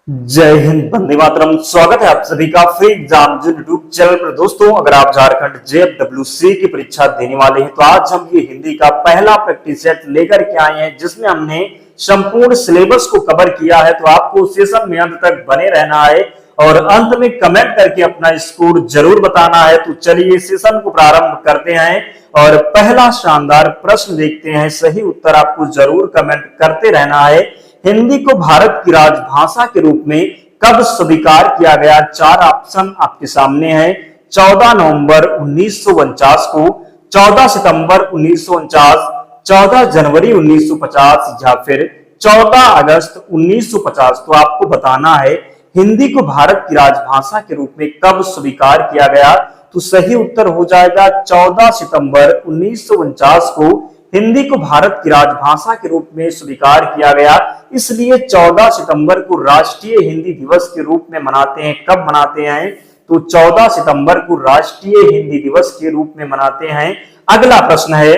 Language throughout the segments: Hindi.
जय हिंद, वंदे मातरम। स्वागत है आप सभी का फ्री एग्जाम यूट्यूब चैनल पर। दोस्तों, अगर आप झारखंड JFWC की परीक्षा देने वाले हैं तो आज हम ये हिंदी का पहला प्रैक्टिस सेट लेकर के आए हैं, जिसमें हमने संपूर्ण सिलेबस को कवर किया है। तो आपको सेशन में अंत तक बने रहना है और अंत में कमेंट करके अपना स्कोर जरूर बताना है। तो चलिए सेशन को प्रारंभ करते हैं और पहला शानदार प्रश्न देखते हैं। सही उत्तर आपको जरूर कमेंट करते रहना है। हिंदी को भारत की राजभाषा के रूप में कब स्वीकार किया गया? चार ऑप्शन आपके सामने है। 14 नवंबर 1949 को, 14 सितंबर 1949, 14 जनवरी 1950 या फिर 14 अगस्त 1950। तो आपको बताना है हिंदी को भारत की राजभाषा के रूप में कब स्वीकार किया गया। तो सही उत्तर हो जाएगा 14 सितंबर 1949 को हिंदी को भारत की राजभाषा के रूप में स्वीकार किया गया। इसलिए 14 सितंबर को राष्ट्रीय हिंदी दिवस के रूप में मनाते हैं। कब मनाते हैं? तो 14 सितंबर को राष्ट्रीय हिंदी दिवस के रूप में मनाते हैं। अगला प्रश्न है,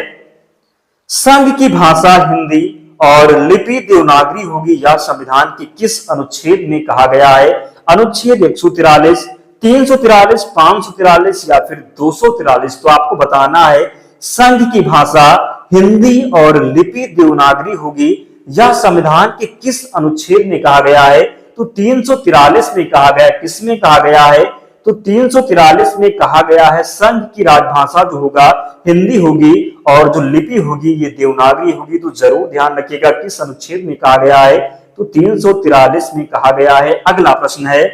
संघ की भाषा हिंदी और लिपि देवनागरी होगी या संविधान के किस अनुच्छेद में कहा गया है? अनुच्छेद 143, 343, 543 या फिर 243। तो आपको बताना है संघ की भाषा हिंदी और लिपि देवनागरी होगी या संविधान के किस अनुच्छेद में कहा गया है? तो 343 में कहा गया। किसमें कहा गया है? तो 343 में कहा गया है संघ की राजभाषा जो होगा हिंदी होगी और जो लिपि होगी ये देवनागरी होगी। तो जरूर ध्यान रखिएगा किस अनुच्छेद में कहा गया है। तो 343 में कहा गया है। अगला प्रश्न है,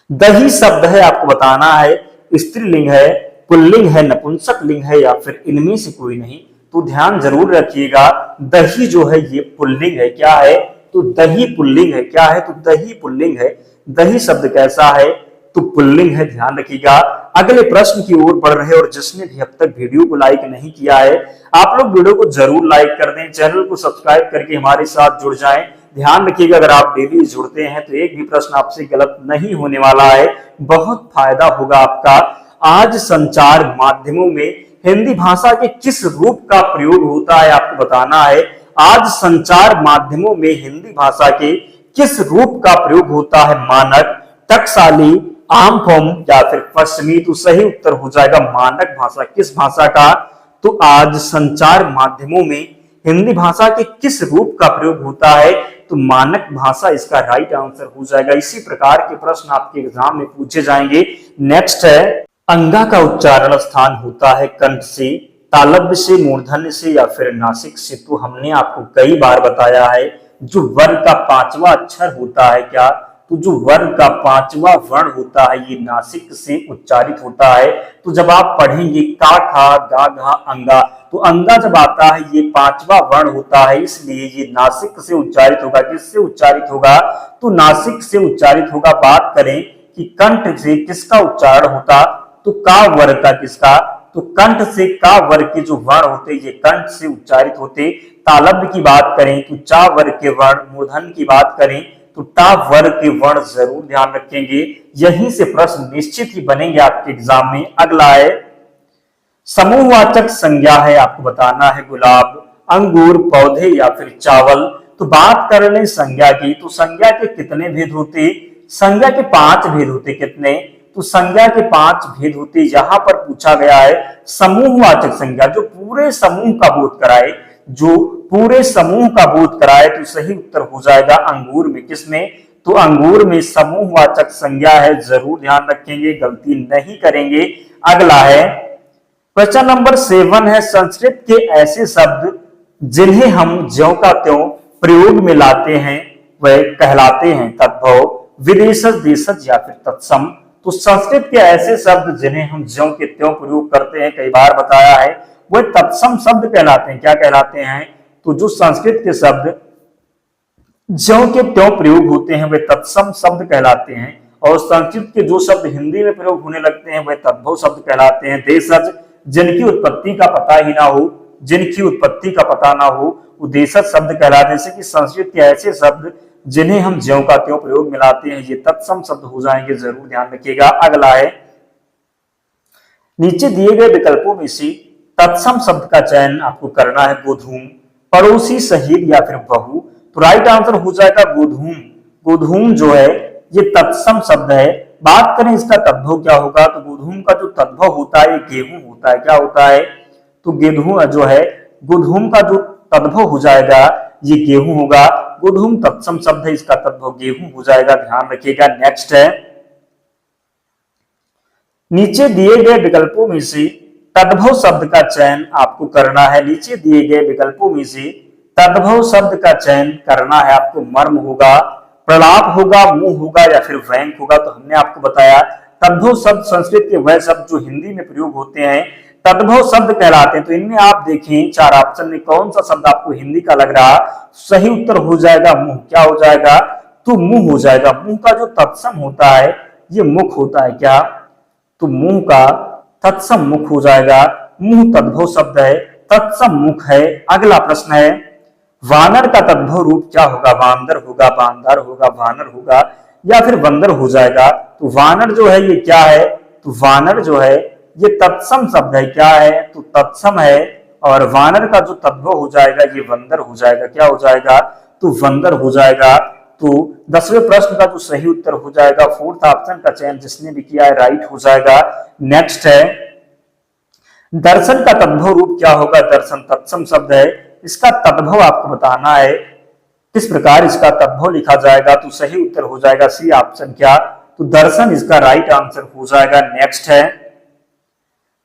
दही शब्द है, आपको बताना है स्त्रीलिंग है, पुल्लिंग है, नपुंसक लिंग है या फिर इनमें से कोई नहीं। तो ध्यान जरूर रखिएगा, दही जो है ये पुल्लिंग है। क्या है? तो दही पुल्लिंग है। क्या है? तो दही पुल्लिंग है। दही शब्द कैसा है? तो पुल्लिंग है। ध्यान रखिएगा। अगले प्रश्न की ओर बढ़ रहे और जिसने भी अब तक वीडियो को लाइक नहीं किया है, आप लोग वीडियो को जरूर लाइक कर दें, चैनल को सब्सक्राइब करके हमारे साथ जुड़ जाएं। ध्यान रखिएगा, अगर आप डेली जुड़ते हैं तो एक भी प्रश्न आपसे गलत नहीं होने वाला है, बहुत फायदा होगा आपका। आज संचार माध्यमों में हिंदी भाषा के किस रूप का प्रयोग होता है? आपको बताना है आज संचार माध्यमों में हिंदी भाषा के किस रूप का प्रयोग होता है? मानक, टकसाली, आम फॉर्म या फिर पश्चिमी। तो सही उत्तर हो जाएगा मानक भाषा। किस भाषा का? तो आज संचार माध्यमों में हिंदी भाषा के किस रूप का प्रयोग होता है? तो मानक भाषा इसका राइट आंसर हो जाएगा। इसी प्रकार के प्रश्न आपके एग्जाम में पूछे जाएंगे। नेक्स्ट है, अंगा का उच्चारण स्थान होता है कंठ से, तालव्य से, मूर्धन्य से या फिर नासिक से। तो हमने आपको कई बार बताया है जो वर्ण का पांचवा अक्षर होता है, क्या? तो जो वर्ण का पांचवा वर्ण होता है ये नासिक से उच्चारित होता है। तो जब आप पढ़ेंगे का, खा, गा, घा, अंगा, तो अंगा जब आता है ये पांचवा वर्ण होता है, इसलिए ये नासिक से उच्चारित होगा। किससे उच्चारित होगा? तो नासिक से उच्चारित होगा। बात करें कि कंठ से किसका उच्चारण होता? तो का वर्ग का। किसका? तो कंठ से का वर्ग के जो वर्ण होते ये कंठ से उच्चारित होते। तालव्य की बात करें तो चा वर्ग के वर्ण, मूर्धन्य की बात करें तो टा वर्ग के वर्ण। जरूर ध्यान रखेंगे, यहीं से प्रश्न निश्चित ही बनेंगे आपके एग्जाम में। अगला है, समूहवाचक संज्ञा है, आपको बताना है गुलाब, अंगूर, पौधे या फिर चावल। तो बात कर लें संज्ञा की, तो संज्ञा के कितने भेद होते? संज्ञा के 5 भेद होते। कितने? तो संज्ञा के 5 भेद होते। यहां पर पूछा गया है समूहवाचक संज्ञा जो पूरे समूह का बोध कराए, जो पूरे समूह का बोध कराए। तो सही उत्तर हो जाएगा अंगूर में। किसमें? तो अंगूर में समूहवाचक संज्ञा है। जरूर ध्यान रखेंगे, गलती नहीं करेंगे। अगला है, क्वेश्चन नंबर 7 है, संस्कृत के ऐसे शब्द जिन्हें हम ज्यों का त्यों प्रयोग में लाते हैं वह कहलाते हैं तद्भव, विदेशज, देशज या फिर तत्सम। तो संस्कृत के ऐसे शब्द जिन्हें हम ज्यों के त्यों प्रयोग करते हैं, कई बार बताया है, वह तत्सम शब्द कहलाते हैं। क्या कहलाते हैं? तो जो संस्कृत के शब्द ज्यों के त्यों प्रयोग होते हैं वे तत्सम शब्द कहलाते हैं और संस्कृत के जो शब्द हिंदी में प्रयोग होने लगते हैं वे तद्भव शब्द कहलाते हैं। देशज, जिनकी उत्पत्ति का पता ही ना हो, जिनकी उत्पत्ति का पता ना हो, वो देशज शब्द कहलाते हैं। जैसे कि संस्कृत के ऐसे शब्द जिन्हें हम ज्यों का त्यों प्रयोग में लाते हैं ये तत्सम शब्द हो जाएंगे। जरूर ध्यान रखिएगा। अगला है, नीचे दिए गए विकल्पों में से तत्सम शब्द का चयन आपको करना है। गोधूम, पड़ोसी, शहीद या फिर बहू। तो राइट आंसर हो जाएगा गोधूम। गोधूम जो है ये तत्सम शब्द है। बात करें इसका तद्भव क्या होगा, तो गोधूम का जो तद्भव होता है ये गेहूं होता है। क्या होता है, तो गेहूं जो है, गोधूम का जो तद्भव हो जाएगा ये गेहूं होगा। गोधूम तत्सम शब्द है, इसका तद्भव गेहूं हो जाएगा, ध्यान रखिएगा। नेक्स्ट है, नीचे दिए गए विकल्पों में से तद्भव शब्द का चयन आपको करना है। नीचे दिए गए विकल्पों में से तद्भव शब्द का चयन करना है आपको। मर्म होगा, प्रलाप होगा, मुंह होगा या फिर व्यंग होगा। तो हमने आपको बताया तद्भव शब्द संस्कृत के वह शब्द जो हिंदी में प्रयोग होते हैं तद्भव शब्द कहलाते हैं। तो इनमें आप देखें चार ऑप्शन में कौन सा शब्द आपको हिंदी का लग रहा, सही उत्तर हो जाएगा मुंह। क्या हो जाएगा, तो मुंह हो जाएगा। मुंह का जो तत्सम होता है ये मुख होता है। क्या, तो मुंह का तत्सम मुख हो जाएगा। मुंह तद्भव शब्द है, तत्सम मुख है। अगला प्रश्न है, वानर का तद्भव रूप क्या होगा। वांदर होगा, बांदर होगा, वानर होगा या फिर बंदर हो जाएगा। तो वानर जो है ये क्या है, तो वानर जो है ये तत्सम शब्द है। क्या है, तो तत्सम है। और वानर का जो तद्भव हो जाएगा ये बंदर हो जाएगा। क्या हो जाएगा, तो बंदर हो जाएगा। तो 10वें प्रश्न का जो सही उत्तर हो जाएगा, फोर्थ ऑप्शन का चयन जिसने भी किया है राइट हो जाएगा। नेक्स्ट है, दर्शन का तद्भव रूप क्या होगा। दर्शन तत्सम शब्द है, इसका तद्भव आपको बताना है। किस प्रकार इसका तद्भव लिखा जाएगा, तो सही उत्तर हो जाएगा सी ऑप्शन। क्या, तो दर्शन इसका राइट आंसर हो जाएगा। नेक्स्ट है,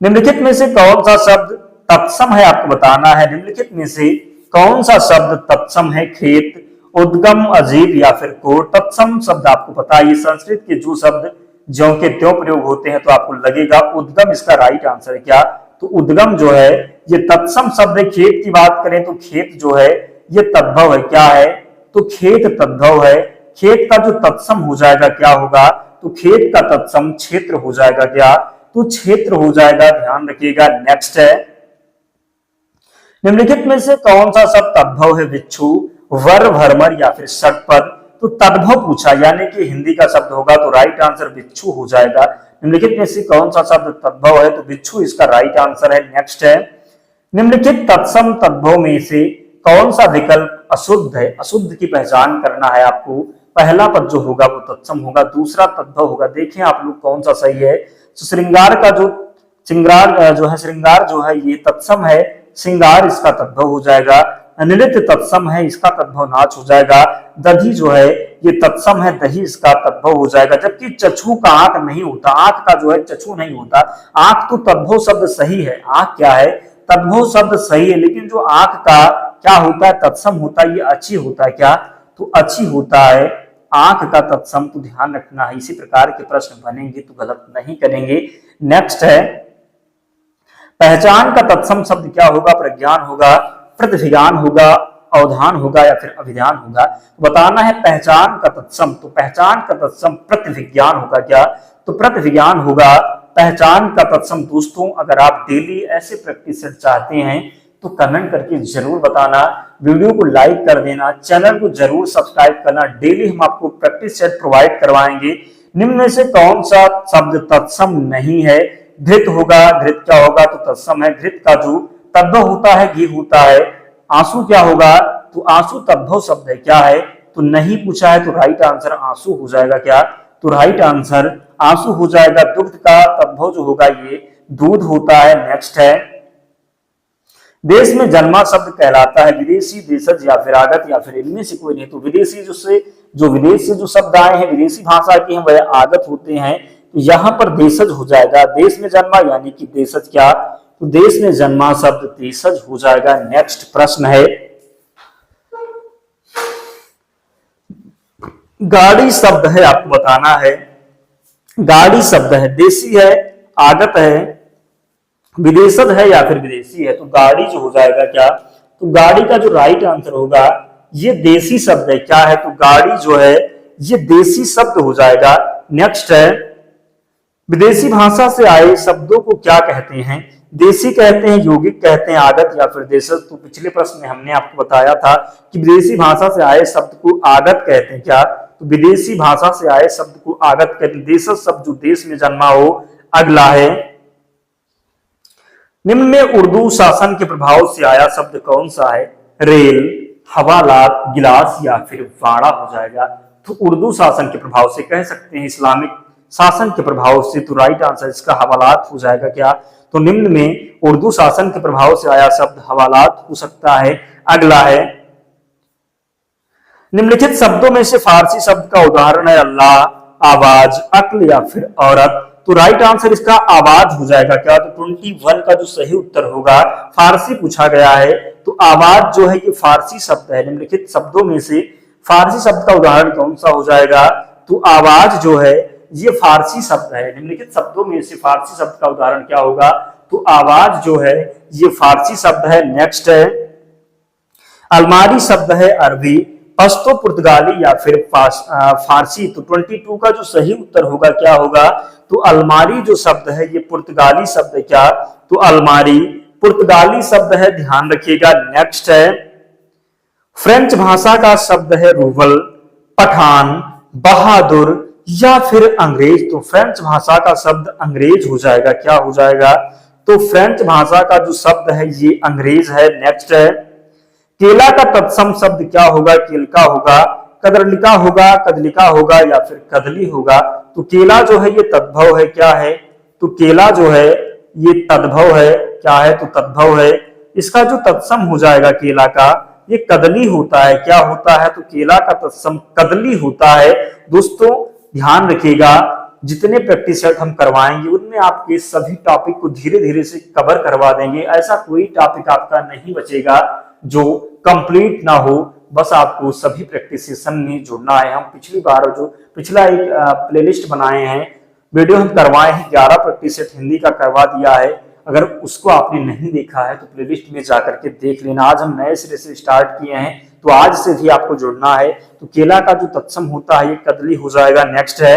निम्नलिखित में से कौन सा शब्द तत्सम है आपको बताना है। निम्नलिखित में से कौन सा शब्द तत्सम है। खेत, उद्गम, अजीब या फिर कोट। तत्सम शब्द आपको पता है ये संस्कृत के जो शब्द ज्यों के त्यों प्रयोग होते हैं। तो आपको लगेगा उद्गम इसका राइट आंसर है। क्या, तो उद्गम जो है ये तत्सम शब्द है। खेत की बात करें तो खेत जो है ये तद्भव है। क्या है, तो खेत तद्भव है। खेत का जो तत्सम हो जाएगा क्या होगा, तो खेत का तत्सम क्षेत्र हो जाएगा। क्या, तो क्षेत्र हो जाएगा, ध्यान रखिएगा। नेक्स्ट है, निम्नलिखित में से कौन सा शब्द तद्भव है। बिच्छू, वर, भरमर या फिर षटपद। तो तद्भव पूछा यानी कि हिंदी का शब्द होगा, तो राइट आंसर बिच्छू हो जाएगा। निम्नलिखित में से कौन सा शब्द तद्भव है, तो बिच्छू इसका राइट आंसर है। नेक्स्ट है, निम्नलिखित तत्सम तद्भव में से कौन सा विकल्प अशुद्ध है। अशुद्ध की पहचान करना है आपको। पहला पद जो होगा वो तत्सम होगा, दूसरा तद्भव होगा। देखें आप लोग कौन सा सही है। तो श्रृंगार का जो श्रृंगार जो है ये तत्सम है, श्रृंगार इसका तद्भव हो जाएगा। नृत्य तत्सम है, इसका तद्भव नाच हो जाएगा। दधी जो है ये तत्सम है, दही इसका तद्भव हो जाएगा। जबकि चक्षु का आंख नहीं होता, आंख का जो है चक्षु नहीं होता। आंख तो तद्भव शब्द सही है, आंख क्या है, तद्भव शब्द सही है। लेकिन जो आंख का क्या होता है, तत्सम होता है, ये अच्छी होता है। क्या, तो अच्छी होता है आंख का तत्सम। तो ध्यान रखना है, इसी प्रकार के प्रश्न बनेंगे तो गलत नहीं करेंगे। नेक्स्ट है, पहचान का तत्सम शब्द क्या होगा। प्रज्ञान होगा, प्रतिभिज्ञान होगा, अवधान होगा या फिर अभिधान होगा। तो बताना है पहचान का तत्सम। तो पहचान का तत्सम प्रतिभिज्ञान होगा। क्या, तो प्रतिभिज्ञान होगा पहचान का तत्सम। दोस्तों अगर आप डेली ऐसे प्रैक्टिस सेट चाहते हैं तो कमेंट करके जरूर बताना, वीडियो को लाइक कर देना, चैनल को जरूर सब्सक्राइब करना। डेली हम आपको प्रैक्टिस सेट प्रोवाइड करवाएंगे। निम्न में से कौन सा शब्द तत्सम नहीं है। धृत होगा, धृत क्या होगा, तो तत्सम है। धृत का जो तद्भव होता है घी होता है। आंसू क्या होगा, तो आंसू तद्भव शब्द है। क्या है, तो नहीं पूछा है, तो राइट आंसर आंसू हो जाएगा। क्या, तो राइट आंसर आंसू हो जाएगा। दुग्ध का तद्भव जो होगा ये दूध होता है। नेक्स्ट है, देश में जन्मा शब्द कहलाता है विदेशी, देशज या फिर आगत या फिर इनमें से कोई नहीं। तो विदेशी जो विदेश से जो शब्द आए हैं विदेशी भाषा के हैं वह आगत होते हैं। तो यहाँ पर देशज हो जाएगा। देश में जन्मा यानी कि देशज। क्या, तो देश में जन्मा शब्द देशज हो जाएगा। नेक्स्ट प्रश्न है, गाड़ी शब्द है आपको बताना है। गाड़ी शब्द है, देशी है, आगत है, विदेशज है या फिर विदेशी है। तो गाड़ी जो हो जाएगा क्या, तो गाड़ी का जो राइट आंसर होगा ये देशी शब्द है। क्या है, तो गाड़ी जो है ये देशी शब्द हो जाएगा। नेक्स्ट है, विदेशी भाषा से आए शब्दों को क्या कहते हैं। देशी कहते हैं, यौगिक कहते हैं, आगत या फिर देशज। तो पिछले प्रश्न में हमने आपको बताया था कि विदेशी भाषा से आए शब्द को आगत कहते हैं। क्या, तो विदेशी भाषा से आए शब्द को आगत कहते हैं। देशज शब्द जो देश में जन्मा हो। अगला है, निम्न में उर्दू शासन के प्रभाव से आया शब्द कौन सा है। रेल, हवालात, गिलास या फिर वाड़ा हो जाएगा। तो उर्दू शासन के प्रभाव से कह सकते हैं, इस्लामिक शासन के प्रभाव से। तो राइट आंसर इसका हवालात हो जाएगा क्या? तो निम्न में उर्दू शासन के प्रभाव से आया शब्द हवालात हो सकता है। अगला है, निम्नलिखित शब्दों में से फारसी शब्द का उदाहरण है अल्लाह, आवाज, अक्ल या फिर औरत। तो राइट आंसर इसका आवाज हो जाएगा क्या? तो 21 का जो सही उत्तर होगा, फारसी पूछा गया है तो आवाज जो है ये फारसी शब्द है। निम्नलिखित शब्दों में से फारसी शब्द का उदाहरण कौन सा हो जाएगा? तो आवाज जो है ये फारसी शब्द है। निम्नलिखित शब्दों में से फारसी शब्द का उदाहरण क्या होगा? तो आवाज जो है ये फारसी शब्द है। नेक्स्ट है, अलमारी शब्द है अरबी, पश्तो, पुर्तगाली या फिर फारसी। तो 22 का जो सही उत्तर होगा क्या होगा? तो अलमारी जो शब्द है ये पुर्तगाली शब्द है क्या? तो अलमारी पुर्तगाली शब्द है, ध्यान रखिएगा। नेक्स्ट है, फ्रेंच भाषा का शब्द है रूबल, पठान, बहादुर या फिर अंग्रेज। तो फ्रेंच भाषा का शब्द अंग्रेज हो जाएगा, क्या हो जाएगा? तो फ्रेंच भाषा का जो शब्द है ये अंग्रेज है। नेक्स्ट है, केला का तत्सम शब्द क्या होगा? केलका होगा, कदरलिका होगा, कदलिका होगा या फिर कदली होगा। तो केला जो है ये तद्भव है, क्या है? तो केला जो है ये तद्भव है, क्या है? तो तद्भव है। इसका जो तत्सम हो जाएगा केला का, ये कदली होता है, क्या होता है? तो केला का तत्सम कदली होता है। दोस्तों ध्यान रखिएगा, जितने प्रैक्टिस सेट हम करवाएंगे उनमें आपके सभी टॉपिक को धीरे धीरे से कवर करवा देंगे। ऐसा कोई टॉपिक आपका नहीं बचेगा जो कंप्लीट ना हो। बस आपको सभी प्रैक्टिस सेशन में जुड़ना है। हम पिछली बार जो पिछला एक प्लेलिस्ट बनाए हैं, वीडियो हम करवाए हैं, 11 प्रैक्टिस सेट हिंदी का करवा दिया है। अगर उसको आपने नहीं देखा है तो प्लेलिस्ट में जाकर के देख लेना। आज हम नए सिरे से स्टार्ट किए हैं तो आज से भी आपको जुड़ना है। तो केला का जो तत्सम होता है ये कदली हो जाएगा। नेक्स्ट है,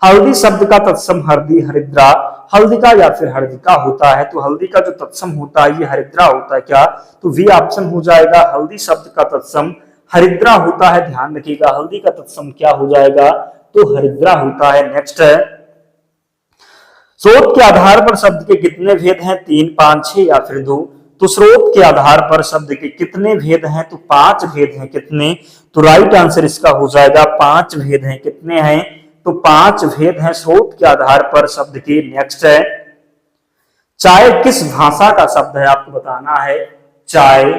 हल्दी शब्द का तत्सम हरदी, हरिद्रा, हल्दिका या फिर हरदिका होता है। तो हल्दी का जो तत्सम होता है ये हरिद्रा होता है, क्या? तो वी ऑप्शन हो जाएगा। हल्दी शब्द का तत्सम हरिद्रा होता है, ध्यान रखिएगा। हल्दी का तत्सम क्या हो जाएगा? तो हरिद्रा होता है। नेक्स्ट है, स्रोत के आधार पर शब्द के कितने भेद हैं? 3, 5, 6 या फिर 2। तो स्रोत के आधार पर शब्द के कितने भेद हैं? तो 5 भेद हैं। कितने? तो राइट आंसर इसका हो जाएगा 5 भेद हैं। कितने हैं? तो 5 भेद हैं स्रोत के आधार पर शब्द के। नेक्स्ट है, चाय किस भाषा का शब्द है? आपको बताना है चाय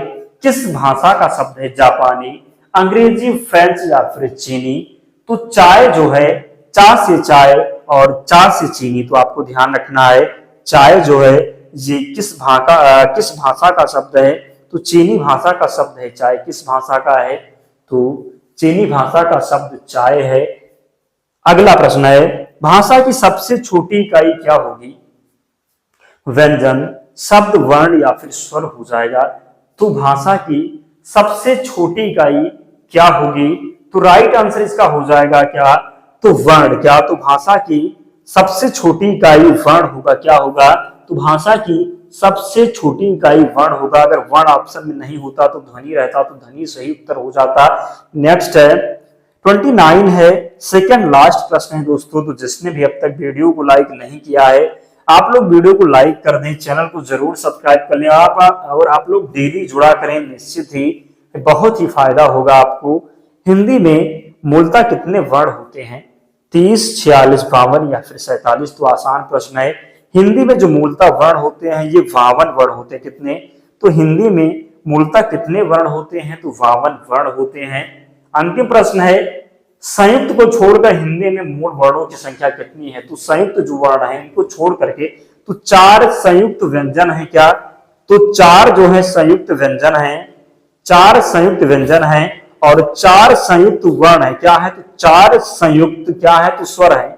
किस भाषा का शब्द है? जापानी, अंग्रेजी, फ्रेंच या फिर चीनी। तो चाय जो है चा से चाय और चा से चीनी। तो आपको ध्यान रखना है चाय जो है ये किस भाषा का शब्द है? तो चीनी भाषा का शब्द है। चाय किस भाषा का है? तो चीनी भाषा का शब्द चाय है। अगला प्रश्न है, भाषा की सबसे छोटी इकाई क्या होगी? व्यंजन, शब्द, वर्ण या फिर स्वर हो जाएगा। तो भाषा की सबसे छोटी इकाई क्या होगी? तो राइट आंसर इसका हो जाएगा क्या? तो वर्ण। क्या? तो भाषा की सबसे छोटी इकाई वर्ण होगा, क्या होगा? तो भाषा की सबसे छोटी इकाई वर्ण होगा। अगर वर्ण ऑप्शन में नहीं होता तो ध्वनि रहता, तो ध्वनि सही उत्तर हो जाता। नेक्स्ट है, 29 है, सेकंड लास्ट प्रश्न है दोस्तों। तो जिसने भी अब तक वीडियो को लाइक नहीं किया है, आप लोग वीडियो को लाइक कर दें, चैनल को जरूर सब्सक्राइब कर लें और आप लोग डेली जुड़ा करें। निश्चित ही बहुत ही फायदा होगा आपको। हिंदी में मूलतः कितने वर्ण होते हैं? 30, 46, 52 या फिर 47। तो आसान प्रश्न है। हिंदी में जो मूलतः वर्ण होते हैं ये 52 वर्ण होते हैं। कितने? तो हिंदी में मूलतः कितने वर्ण होते हैं? तो 52 वर्ण होते हैं। अंतिम प्रश्न है, संयुक्त को छोड़कर हिंदी में मूल वर्णों की संख्या कितनी है? तो संयुक्त जो वर्ण है इनको छोड़ करके तो 4 संयुक्त व्यंजन है, क्या? तो 4 जो है संयुक्त व्यंजन है, 4 संयुक्त व्यंजन है और 4 संयुक्त वर्ण है, क्या है? तो 4 संयुक्त क्या है? तो स्वर है।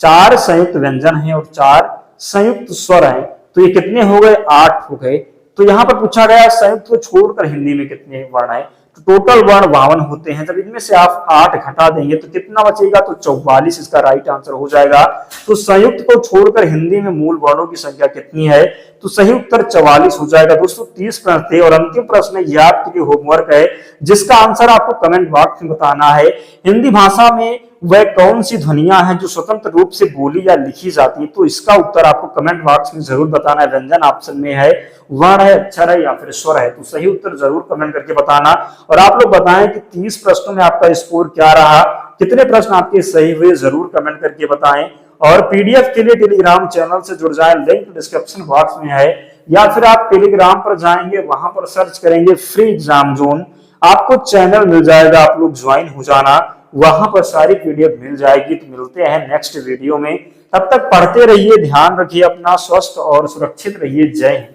4 संयुक्त व्यंजन है और 4 संयुक्त स्वर है। तो ये कितने हो गए? 8 हो गए। तो यहाँ पर पूछा गया संयुक्त को छोड़कर हिंदी में कितने वर्ण है? तो टोटल वर्ण 52 होते हैं। जब इनमें से आप 8 घटा देंगे तो कितना बचेगा? तो 44 इसका राइट आंसर हो जाएगा। तो संयुक्त को छोड़कर हिंदी में मूल वर्णों की संख्या कितनी है? तो सही उत्तर 44 हो जाएगा। दोस्तों 30 प्रश्न थे और अंतिम प्रश्न ये आपके लिए होमवर्क है जिसका आंसर आपको कमेंट बॉक्स में बताना है। हिंदी भाषा में वह कौन सी ध्वनियां हैं जो स्वतंत्र रूप से बोली या लिखी जाती है? तो इसका उत्तर आपको कमेंट बॉक्स में जरूर बताना है। व्यंजन ऑप्शन में है, वर्ण है, अक्षर है या फिर स्वर है। तो सही उत्तर जरूर कमेंट करके बताना और आप लोग बताएं कि 30 प्रश्नों में आपका स्कोर क्या रहा। कितने प्रश्न आपके सही हुए जरूर कमेंट करके बताएं। और पीडीएफ के लिए टेलीग्राम चैनल से जुड़ जाएं, लिंक डिस्क्रिप्शन बॉक्स में है, या फिर आप टेलीग्राम पर जाएंगे, वहां पर सर्च करेंगे फ्री एग्जाम जोन, आपको चैनल मिल जाएगा, आप लोग ज्वाइन हो जाना, वहां पर सारी पीडीएफ मिल जाएगी। तो मिलते हैं नेक्स्ट वीडियो में, तब तक पढ़ते रहिए, ध्यान रखिए अपना, स्वस्थ और सुरक्षित रहिए। जय हिंद।